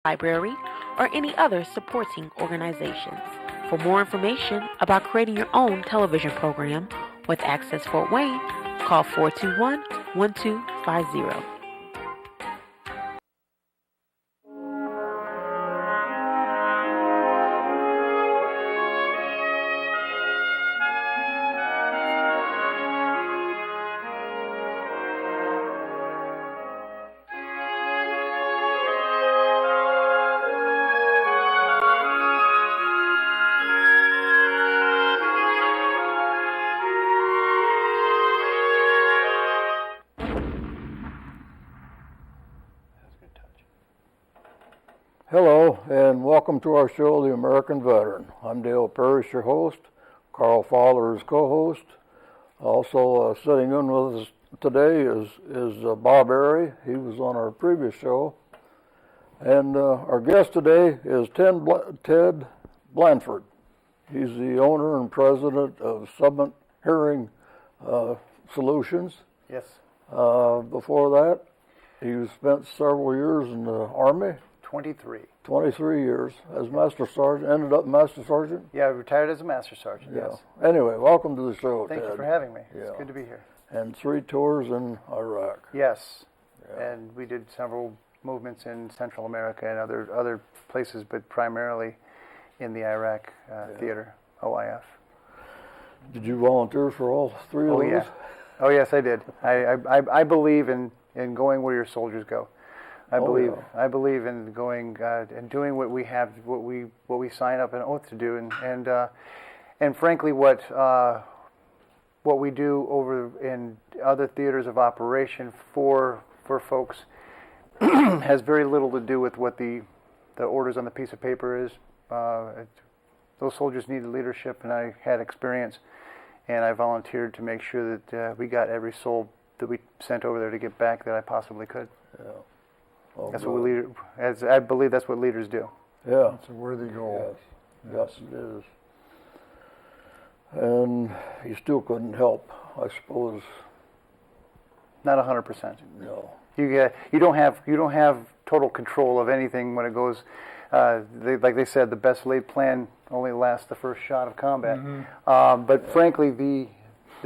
library, or any other supporting organizations. For more information about creating your own television program with Access Fort Wayne, call 421 1250. Hello, and welcome to our show, The American Veteran. I'm Dale Parrish, your host. Carl Fowler is co-host. Also sitting in with us today is Bob Airy. He was on our previous show. And our guest today is Ted Blanford. He's the owner and president of Summit Hearing Solutions. Yes. Before that, he spent several years in the Army. 23 years as Master Sergeant, ended up Master Sergeant? Yeah, I retired as a Master Sergeant, Yeah. yes. Anyway, welcome to the show, Thank Ted. you for having me. Yeah. It's good to be here. And 3 tours in Iraq. Yes. Yeah. And we did several movements in Central America and other places, but primarily in the Iraq theater, OIF. Did you volunteer for all 3 of those? Yeah. Oh, yes, I did. I believe in going where your soldiers go. I believe in going and doing what we have, what we sign up an oath to do, and frankly, what we do over in other theaters of operation for folks has very little to do with what the orders on the piece of paper is. Those soldiers needed leadership, and I had experience, and I volunteered to make sure that we got every soul that we sent over there to get back that I possibly could. Yeah. Oh, that's I believe that's what leaders do. Yeah. It's a worthy goal. Yes, it is. And you still couldn't help, I suppose. Not 100%. No. You don't have total control of anything when it goes. Like they said, the best laid plan only lasts the first shot of combat. Mm-hmm. But frankly, the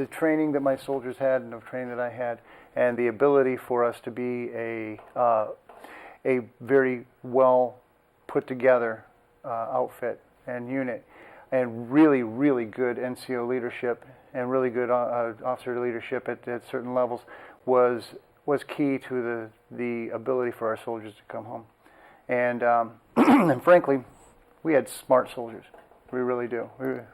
training that my soldiers had and the training that I had, and the ability for us to be a very well put together outfit and unit, and really, really good NCO leadership and really good officer leadership at certain levels was key to the ability for our soldiers to come home. And and frankly, we had smart soldiers. We really do.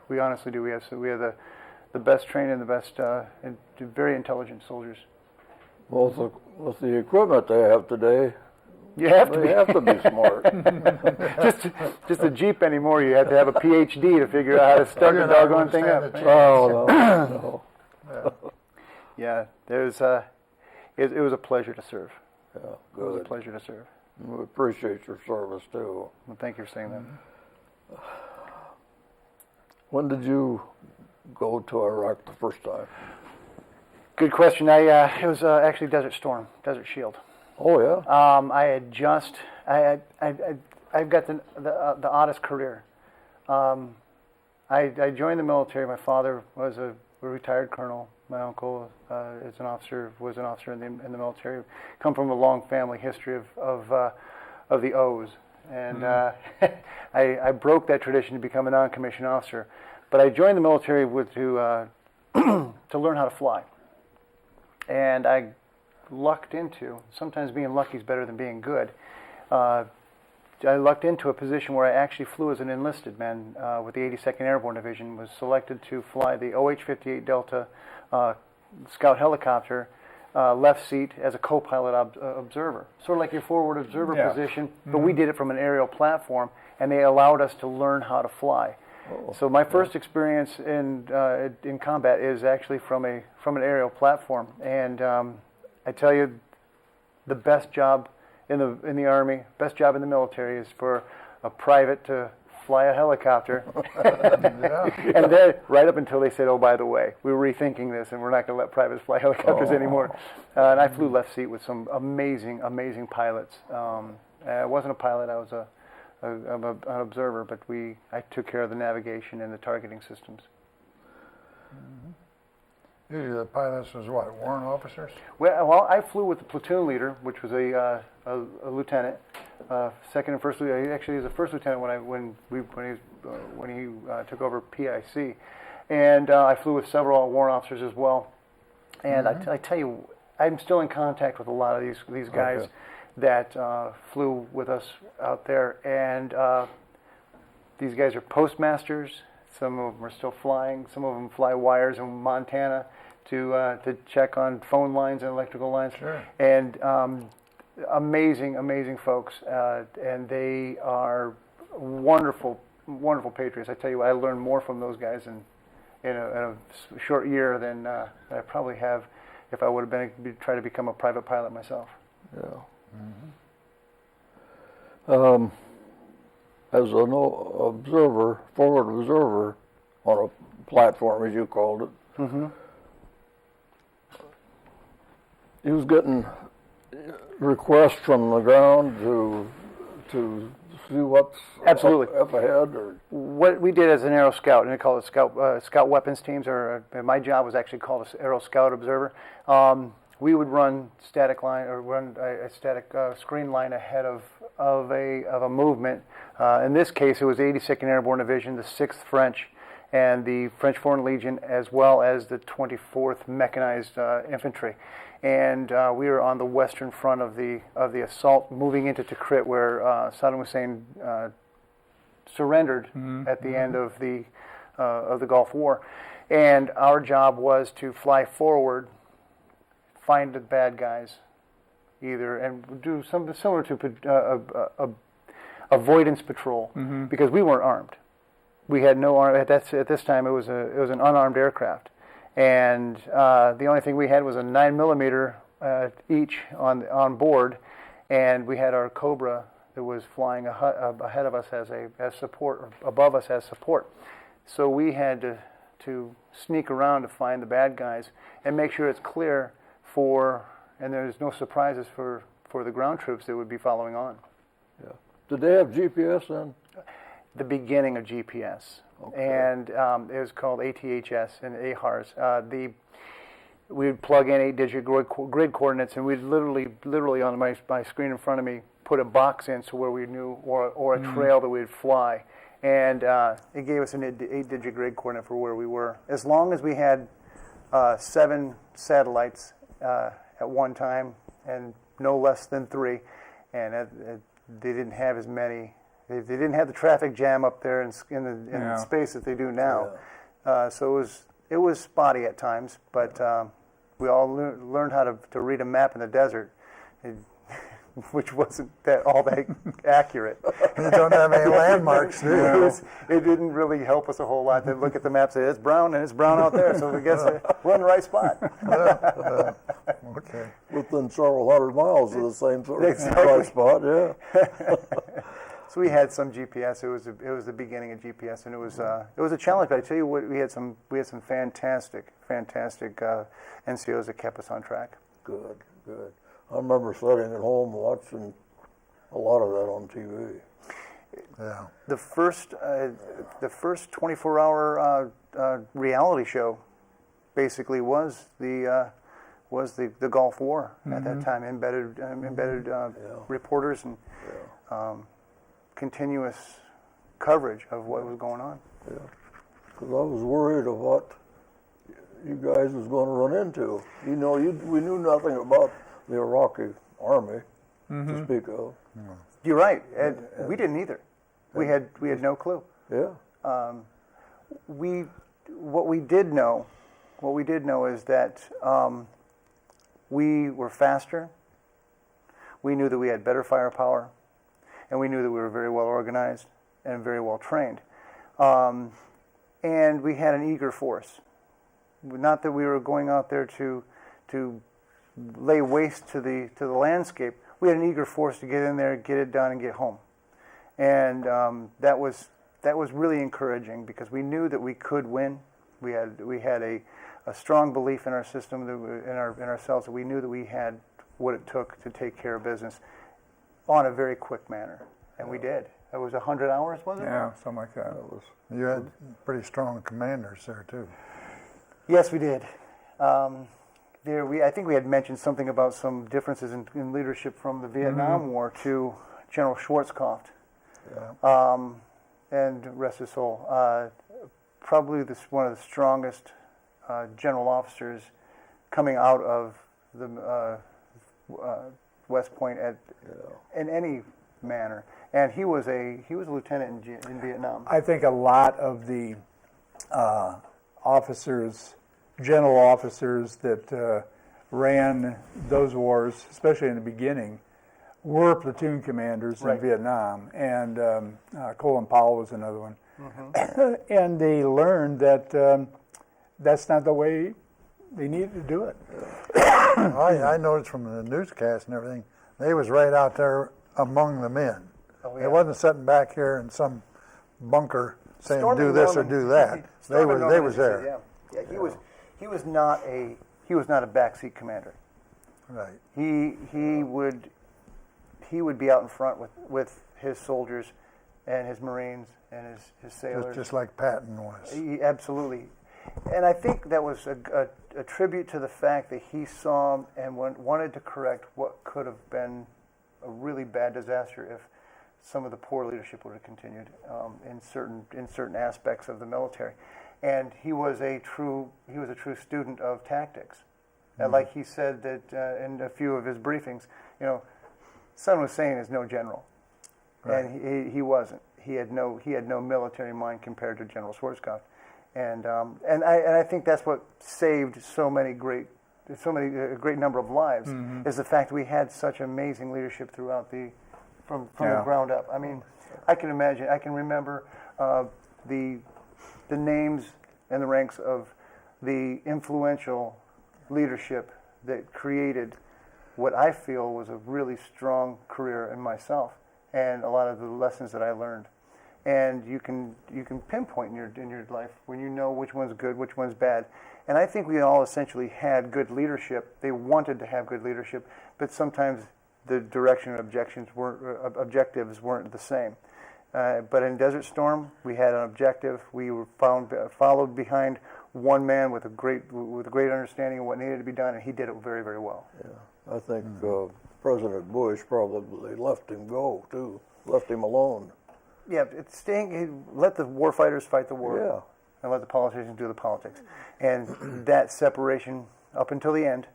We honestly do. We have the best trained and the best and very intelligent soldiers. Well, with the equipment they have today, they have to be smart. just a Jeep anymore. You have to have a PhD to figure out how to start the doggone thing up. Oh, no. Yeah, it was a pleasure to serve. Yeah, good. It was a pleasure to serve. We appreciate your service, too. Well, thank you for saying that. When did you go to Iraq the first time? Good question. It was actually Desert Storm, Desert Shield. Oh yeah. I've got the oddest career. I joined the military. My father was a retired colonel. My uncle was an officer in the military. Come from a long family history of the O's, and I broke that tradition to become a non-commissioned officer. But I joined the military to learn how to fly. And I lucked into, sometimes being lucky is better than being good. I lucked into a position where I actually flew as an enlisted man with the 82nd Airborne Division, was selected to fly the OH-58 Delta Scout helicopter, left seat as a co-pilot observer. Sort of like your forward observer position, but we did it from an aerial platform, and they allowed us to learn how to fly. So my first experience in combat is actually from an aerial platform, and I tell you, the best job in the Army, best job in the military is for a private to fly a helicopter. And then right up until they said, oh, by the way, we were rethinking this and we're not going to let privates fly helicopters anymore. And I flew left seat with some amazing, amazing pilots. I wasn't a pilot. I was an observer, but I took care of the navigation and the targeting systems. Usually the pilots was what, warrant officers? Well, I flew with the platoon leader, which was a lieutenant, second and first. Actually, he was a first lieutenant when he took over PIC, and I flew with several warrant officers as well. And I tell you, I'm still in contact with a lot of these guys that flew with us out there, and these guys are postmasters. Some of them are still flying. Some of them fly wires in Montana to check on phone lines and electrical lines. Sure. And amazing folks, and they are wonderful patriots. I tell you, I learned more from those guys in a short year than I probably have if I would have tried to become a private pilot myself. Yeah. As an observer, forward observer, on a platform, as you called it, he was getting requests from the ground to see what's Absolutely. up ahead, or What we did as an Aero Scout, and they call it Scout Weapons Teams, or my job was actually called an Aero Scout Observer. We would run static line or run a static screen line ahead of a movement. In this case, it was 82nd Airborne Division, the 6th French, and the French Foreign Legion, as well as the 24th Mechanized Infantry. And we were on the western front of the assault, moving into Tikrit, where Saddam Hussein surrendered at the end of the Gulf War. And our job was to fly forward, find the bad guys, and do something similar to avoidance patrol, because we weren't armed. We had no arm. At this time, it was an unarmed aircraft, and the only thing we had was a 9mm each on board, and we had our Cobra that was flying ahead of us as support, or above us as support. So we had to sneak around to find the bad guys and make sure it's clear and there's no surprises for the ground troops that would be following on. yeah. Did they have GPS then? The beginning of GPS, and it was called ATHS and AHARS. We would plug in 8-digit grid coordinates, and we'd literally on my screen in front of me put a box in so where we knew, or a trail that we'd fly, and it gave us an 8-digit grid coordinate for where we were. As long as we had 7 satellites at one time, and no less than 3, and they didn't have as many. They didn't have the traffic jam up there in the space that they do now. So it was spotty at times, but we all learned how to read a map in the desert, which wasn't all that accurate. You don't have any landmarks, do you? It didn't really help us a whole lot to look at the map and say, it's brown and it's brown out there, so we guess we're in the right spot. Okay. Within several hundred miles of the same sort of Exactly. spot, yeah. So we had some GPS. It was the beginning of GPS, and it was a challenge. But I tell you what, we had some fantastic NCOs that kept us on track. Good. I remember sitting at home watching a lot of that on TV. Yeah. The first 24-hour reality show basically was the Gulf War at that time. Embedded reporters and continuous coverage of what was going on. Yeah, because I was worried of what you guys was going to run into. We knew nothing about the Iraqi army to speak of. You're right, and we didn't either. We had no clue. Yeah. What we did know is that we were faster. We knew that we had better firepower, and we knew that we were very well organized and very well trained. And we had an eager force. Not that we were going out there to lay waste to the landscape. We had an eager force to get in there, get it done, and get home. And that was really encouraging, because we knew that we could win. We had a strong belief in our system, in ourselves, that we knew that we had what it took to take care of business on a very quick manner, and we did. It was 100 hours, was it? Yeah, something like that. You had pretty strong commanders there too. Yes, we did. I think we had mentioned something about some differences in leadership from the Vietnam War to General Schwarzkopf, and rest his soul. Probably one of the strongest general officers coming out of the West Point in any manner, and he was a lieutenant in Vietnam. I think a lot of the officers, general officers that ran those wars, especially in the beginning, were platoon commanders in Vietnam, and Colin Powell was another one. And they learned that that's not the way they needed to do it. I noticed from the newscast and everything, they was right out there among the men. Oh, yeah. It wasn't sitting back here in some bunker saying Storming do this Normandy. or do that. They Storming was Normandy, there. Yeah, he was not a backseat commander. Right. He would be out in front with his soldiers and his Marines and his sailors. Just like Patton was. Absolutely. And I think that was a tribute to the fact that he saw and wanted to correct what could have been a really bad disaster if some of the poor leadership would have continued in certain aspects of the military. And he was a true student of tactics. And like he said that in a few of his briefings, Saddam Hussein is no general, and he wasn't. He had no military mind compared to General Schwarzkopf, and I think that's what saved a great number of lives is the fact that we had such amazing leadership throughout from the ground up. I mean, I can remember the names and the ranks of the influential leadership that created what I feel was a really strong career in myself, and a lot of the lessons that I learned. And you can pinpoint in your life when you know which one's good, which one's bad. And I think we all essentially had good leadership. They wanted to have good leadership, but sometimes the direction and objectives weren't the same. But in Desert Storm, we had an objective. We were followed behind one man with a great understanding of what needed to be done, and he did it very, very well. Yeah, I think President Bush probably let him go too, left him alone. Yeah, let the war fighters fight the war, Yeah. and let the politicians do the politics. And that separation up until the end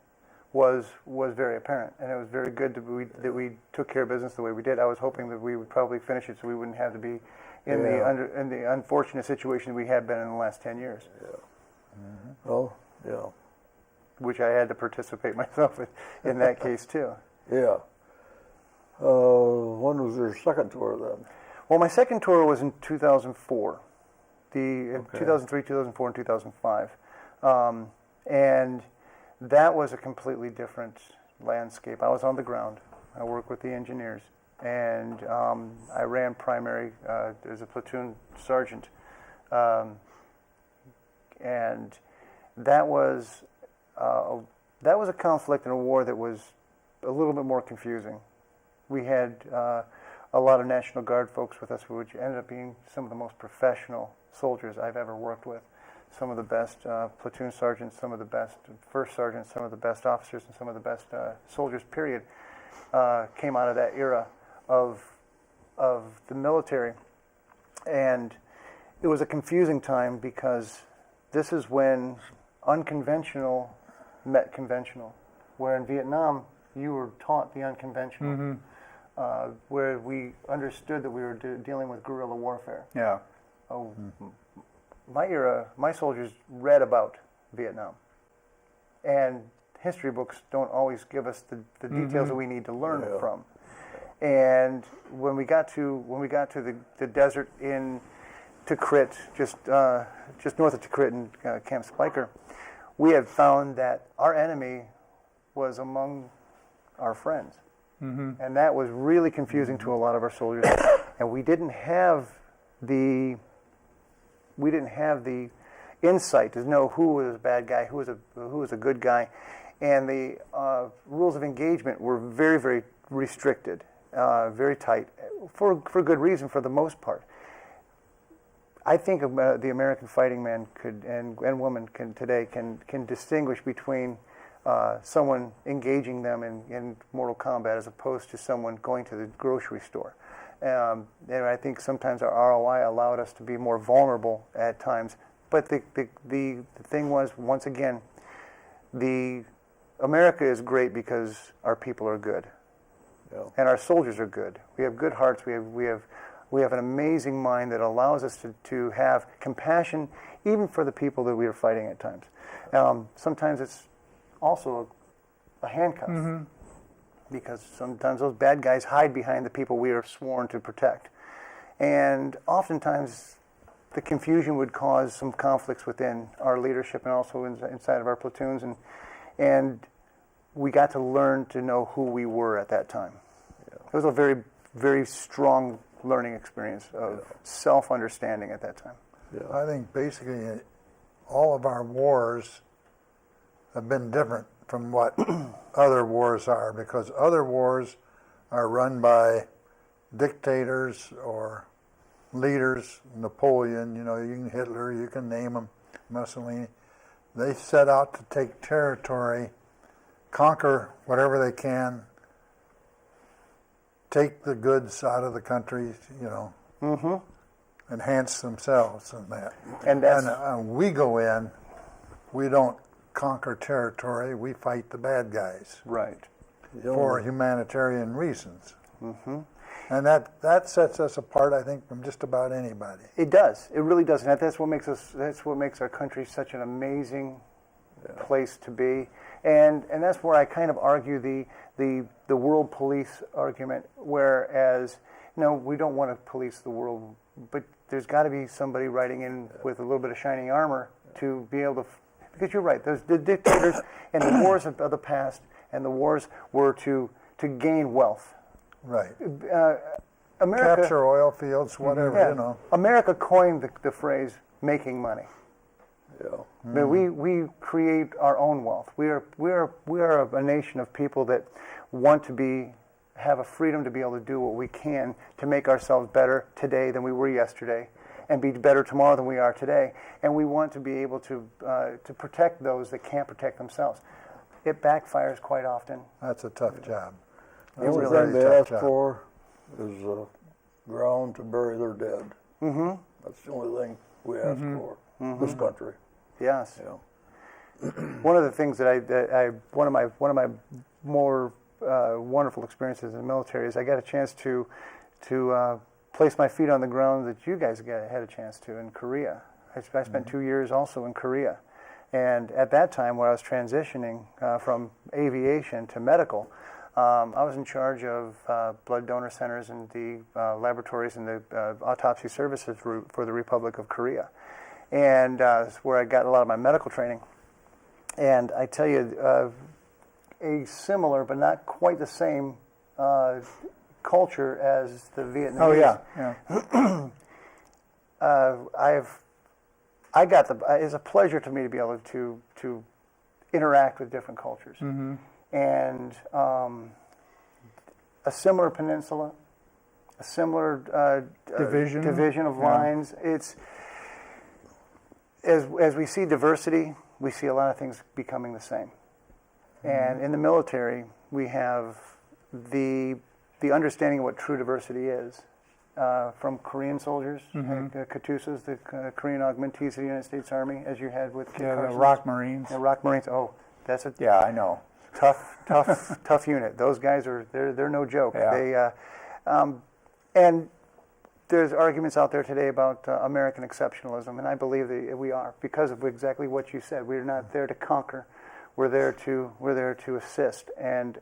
was very apparent, and it was very good that we took care of business the way we did. I was hoping that we would probably finish it so we wouldn't have to be in the unfortunate situation we had been in the last 10 years. Yeah. Oh, yeah. Which I had to participate myself in that case too. Yeah. When was your second tour then? Well, my second tour was in 2004, 2003, 2004, and 2005, and that was a completely different landscape. I was on the ground. I worked with the engineers, and I ran primary as a platoon sergeant, and that was a conflict in a war that was a little bit more confusing. We had a lot of National Guard folks with us, which ended up being some of the most professional soldiers I've ever worked with. Some of the best platoon sergeants, some of the best first sergeants, some of the best officers, and some of the best soldiers, period, came out of that era of the military. And it was a confusing time because this is when unconventional met conventional, where in Vietnam you were taught the unconventional. Where we understood that we were dealing with guerrilla warfare. Yeah. My era, my soldiers read about Vietnam, and history books don't always give us the details that we need to learn from. And when we got to the desert in Tikrit, just north of Tikrit in Camp Spiker, we had found that our enemy was among our friends. And that was really confusing to a lot of our soldiers, and we didn't have the insight to know who was a bad guy, who was a good guy, and the rules of engagement were very, very restricted. very tight, for good reason for the most part. I think the American fighting man and woman can distinguish between someone engaging them in mortal combat as opposed to someone going to the grocery store. And I think sometimes our ROI allowed us to be more vulnerable at times. But the thing was, once again, America is great because our people are good, and our soldiers are good. We have good hearts. We have an amazing mind that allows us to have compassion, even for the people that we are fighting at times. Sometimes it's also a handcuff, because sometimes those bad guys hide behind the people we are sworn to protect, and oftentimes the confusion would cause some conflicts within our leadership and also inside of our platoons, and we got to learn to know who we were at that time. It was a very, very strong learning experience of self-understanding at that time. I think basically all of our wars have been different from what other wars are, because other wars are run by dictators or leaders. Napoleon, you can Hitler, you can name them, Mussolini. They set out to take territory, conquer whatever they can, take the goods out of the country, enhance themselves and that. And we go in, we don't conquer territory, we fight the bad guys. Right. For humanitarian reasons. And that sets us apart, I think, from just about anybody. It does. It really does. And that's what makes our country such an amazing place to be. And that's where I kind of argue the world police argument, whereas we don't want to police the world, but there's got to be somebody riding in with a little bit of shining armor to be able to, because you're right, there's the dictators and the wars of the past, and the wars were to gain wealth. Right. America, capture oil fields, whatever, America coined the phrase "making money." But we create our own wealth. We are a nation of people that want to have a freedom to be able to do what we can to make ourselves better today than we were yesterday, and be better tomorrow than we are today. And we want to be able to protect those that can't protect themselves. It backfires quite often. That's a tough job. The only thing they ask for is ground to bury their dead. That's the only thing we ask for. This country. Yes. One of the things that one of my more wonderful experiences in the military is I got a chance to place my feet on the ground that you guys had a chance to in Korea. I spent 2 years also in Korea, and at that time, when I was transitioning from aviation to medical, I was in charge of blood donor centers and the laboratories and the autopsy services for the Republic of Korea. And that's where I got a lot of my medical training. And I tell you, a similar but not quite the same culture as the Vietnamese. Oh yeah. It's a pleasure to me to be able to interact with different cultures. And a similar peninsula, a similar division of lines. It's as we see diversity, we see a lot of things becoming the same. And in the military, we have the understanding of what true diversity is. From Korean soldiers, Katusas, the Korean augmentees of the United States Army, as you had with the Rock Marines. The Rock Marines. Oh, that's a I know. tough unit. Those guys they're no joke. Yeah. And there's arguments out there today about American exceptionalism, and I believe that we are, because of exactly what you said. We're not there to conquer. We're there to assist, and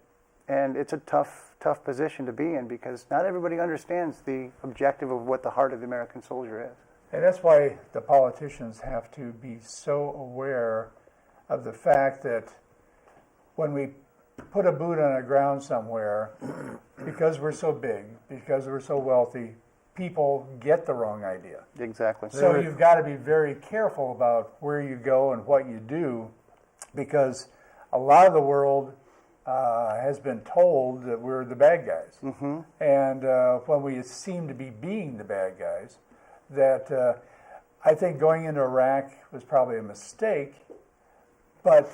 it's a tough position to be in, because not everybody understands the objective of what the heart of the American soldier is. And that's why the politicians have to be so aware of the fact that when we put a boot on the ground somewhere, because we're so big, because we're so wealthy, people get the wrong idea. Exactly. So you've got to be very careful about where you go and what you do, because a lot of the world has been told that we're the bad guys. Mm-hmm. And when we seem to be being the bad guys, that I think going into Iraq was probably a mistake, but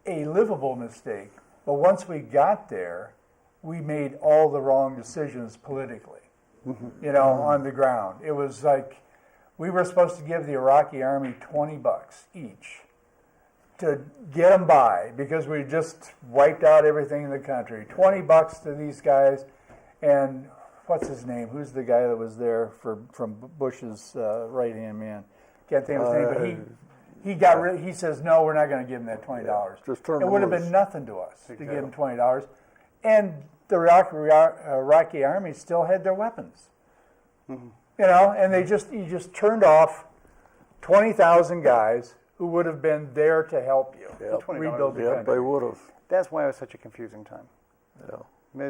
a livable mistake. But once we got there, we made all the wrong decisions politically, on the ground. It was like we were supposed to give the Iraqi army $20 each to get them by because we just wiped out everything in the country. $20 to these guys, and what's his name? Who's the guy that was there from Bush's right-hand man? Can't think of his name, but he got rid. He says, no, we're not going to give him that $20. Just turn it would have loose. been nothing to us to give him $20, and the Iraqi army still had their weapons. Mm-hmm. And you just turned off 20,000 guys who would have been there to help you rebuild the country. They would have. That's why it was such a confusing time. Yeah.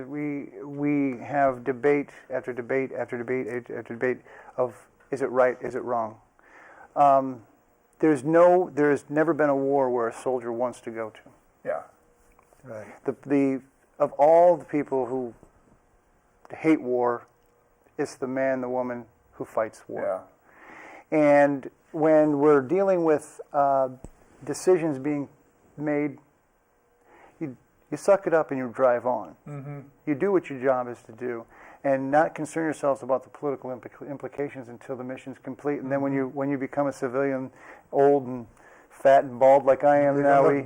We have debate after debate after debate after debate of is it right, is it wrong? There's never been a war where a soldier wants to go to. Yeah. Right. Of all the people who hate war, it's the man, the woman who fights war. Yeah. And when we're dealing with decisions being made, you suck it up and you drive on. Mm-hmm. You do what your job is to do, and not concern yourselves about the political implications until the mission's complete. And then when you become a civilian, old and fat and bald like I am now, we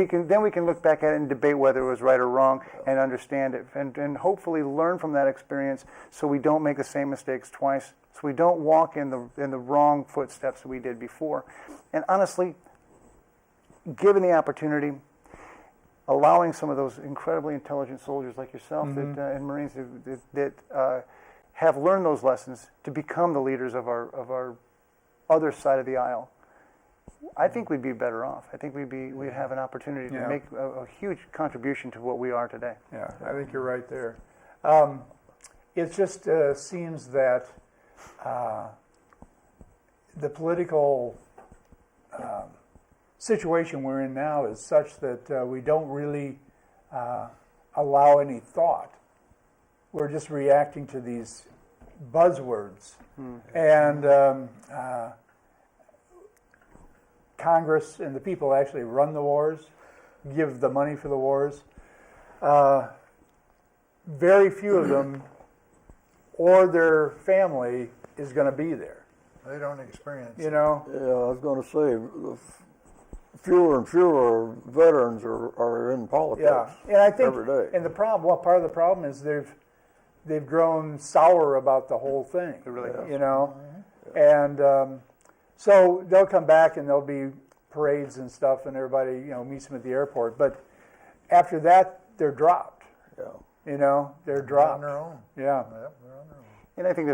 can look back at it and debate whether it was right or wrong and understand it, and hopefully learn from that experience so we don't make the same mistakes twice. So we don't walk in the wrong footsteps that we did before. And honestly, given the opportunity, allowing some of those incredibly intelligent soldiers like yourself and Marines that have learned those lessons to become the leaders of our other side of the aisle, I think we'd be better off. I think we'd have an opportunity to make a huge contribution to what we are today. Yeah, I think you're right there. It just seems that the political situation we're in now is such that we don't really allow any thought. We're just reacting to these buzzwords. And Congress and the people actually run the wars, give the money for the wars. Very few of them or their family is going to be there. They don't experience it. Yeah, I was going to say, fewer and fewer veterans are in politics. Yeah, and I think, every day. And part of the problem is they've grown sour about the whole thing. They really have. And so they'll come back and there'll be parades and stuff, and everybody meets them at the airport. But after that, they're dropped. Yeah. They're dropped on their own. Yeah. Yep, they're on their own. And I think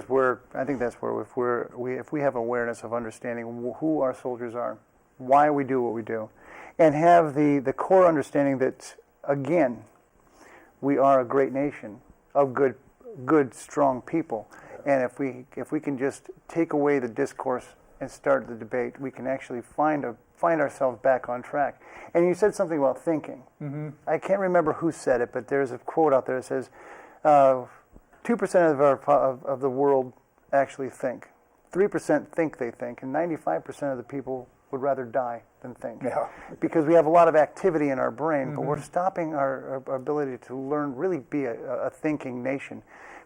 that's where if we have awareness of understanding who our soldiers are, why we do what we do, and have the core understanding that, again, we are a great nation of good, strong people. And if we can just take away the discourse and start the debate, we can actually find ourselves back on track. And you said something about thinking. Mm-hmm. I can't remember who said it, but there's a quote out there that says, 2% of the world actually think. 3% think they think, and 95% of the people would rather die than think. Yeah. Because we have a lot of activity in our brain, but we're stopping our ability to learn, really be a thinking nation,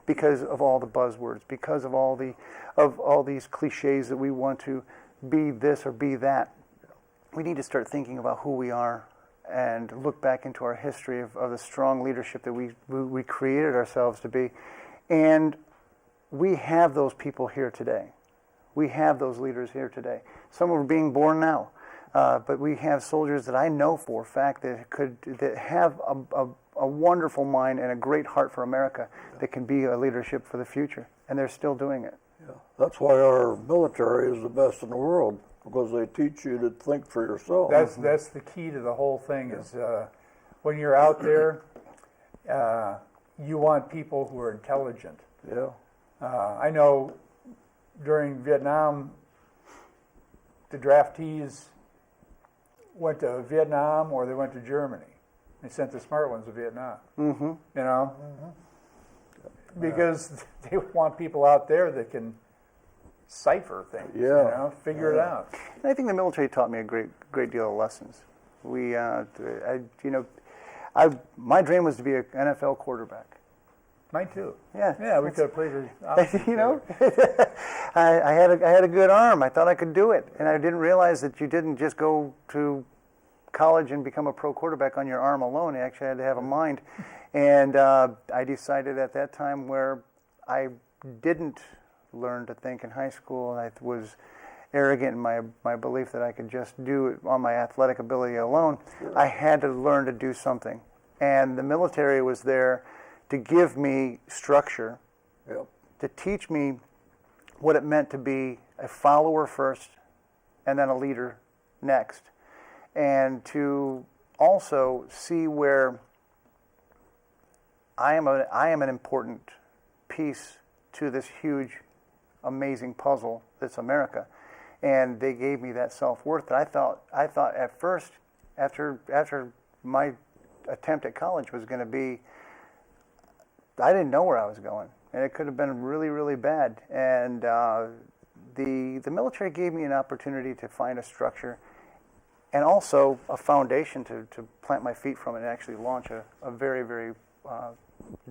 because of all the buzzwords, because of all these cliches that we want to be this or be that. We need to start thinking about who we are and look back into our history of the strong leadership that we created ourselves to be. And we have those people here today. We have those leaders here today. Some are being born now, but we have soldiers that I know for a fact that have a wonderful mind and a great heart for America that can be a leadership for the future, and they're still doing it. Yeah. That's why our military is the best in the world, because they teach you to think for yourself. That's the key to the whole thing. Is when you're out there, you want people who are intelligent. Yeah. I know during Vietnam, the draftees went to Vietnam or they went to Germany. They sent the smart ones to Vietnam. Mm-hmm. You know, because they want people out there that can cipher things. Yeah. You know, figure it out. And I think the military taught me a great deal of lessons. My dream was to be an NFL quarterback. Mine too. Yeah. Yeah, we could have played it. You know, I had a good arm. I thought I could do it, and I didn't realize that you didn't just go to college and become a pro quarterback on your arm alone. You actually had to have a mind. And I decided at that time, where I didn't learn to think in high school, and I was arrogant in my belief that I could just do it on my athletic ability alone, I had to learn to do something. And the military was there to give me structure, Yep. to teach me what it meant to be a follower first and then a leader next, and to also see where I am an important piece to this huge, amazing puzzle that's America. And they gave me that self-worth that I thought at first, after my attempt at college was going to be, I didn't know where I was going, and it could have been really, really bad. And the military gave me an opportunity to find a structure and also a foundation to plant my feet from and actually launch a very, very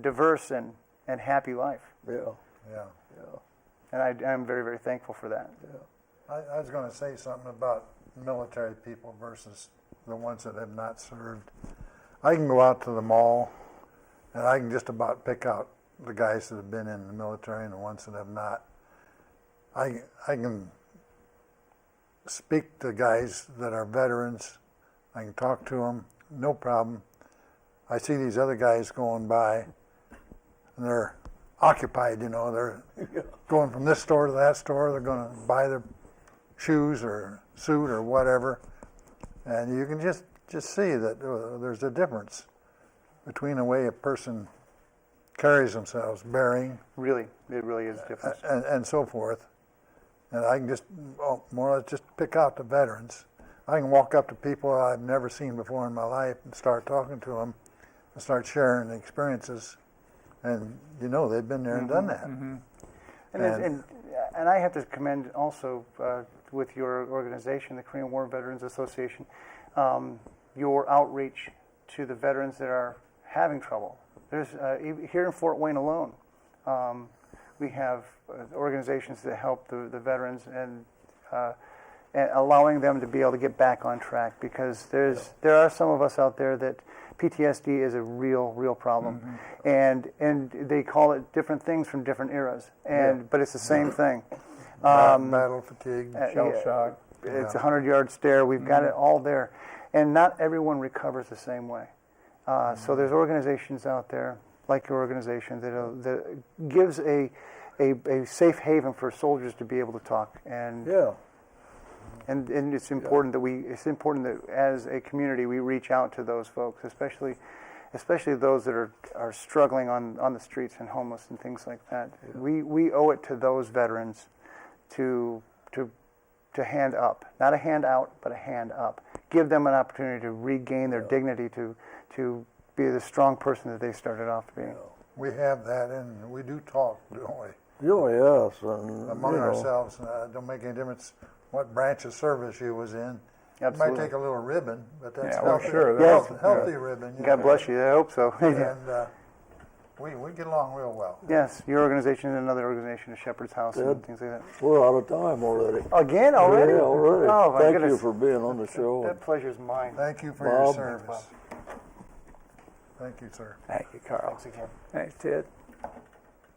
diverse and happy life. Yeah. Yeah. And I'm very, very thankful for that. I was going to say something about military people versus the ones that have not served. I can go out to the mall, and I can just about pick out the guys that have been in the military and the ones that have not. I can speak to guys that are veterans. I can talk to them, no problem. I see these other guys going by, and they're occupied, you know. They're going from this store to that store. They're going to buy their shoes or suit or whatever. And you can just see that there's a difference between the way a person carries themselves, bearing, Really, it really is different. and so forth. And I can just more or less just pick out the veterans. I can walk up to people I've never seen before in my life and start talking to them and start sharing the experiences. And you know, they've been there and done that. And I have to commend also with your organization, the Korean War Veterans Association, your outreach to the veterans that are having trouble. There's here in Fort Wayne alone, we have organizations that help the veterans and allowing them to be able to get back on track, because there are some of us out there that PTSD is a real problem, and they call it different things from different eras, but it's the same thing. Battle fatigue, Shell shock. It's a 100-yard stare. We've got it all there, and not everyone recovers the same way. So there's organizations out there like your organization that gives a safe haven for soldiers to be able to talk, and it's important that as a community we reach out to those folks, especially those that are struggling on the streets and homeless and things like that. We owe it to those veterans to hand up, not a hand out, but a hand up. Give them an opportunity to regain their dignity, to be the strong person that they started off being. We have that, and we do talk, don't we? Oh, yes. And, Among you know, ourselves. Don't make any difference what branch of service you was in. Absolutely. It might take a little ribbon, but that's Yeah, well, healthy, sure. healthy ribbon. You God know. bless you. I hope so. And we get along real well. Yes, your organization and another organization, Shepherd's House, and things like that. We're out of time already. Again, already? Yeah, already. Oh, my Thank goodness. you for being on the show. That pleasure's mine. Thank you for Bob. your service. Thank you, sir. Thank you, Carl. Thanks again. Thanks, Ted.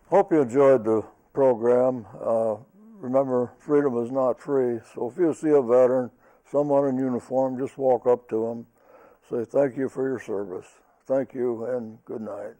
Hope you enjoyed the program. Remember, freedom is not free. So if you see a veteran, someone in uniform, just walk up to them, say thank you for your service. Thank you and good night.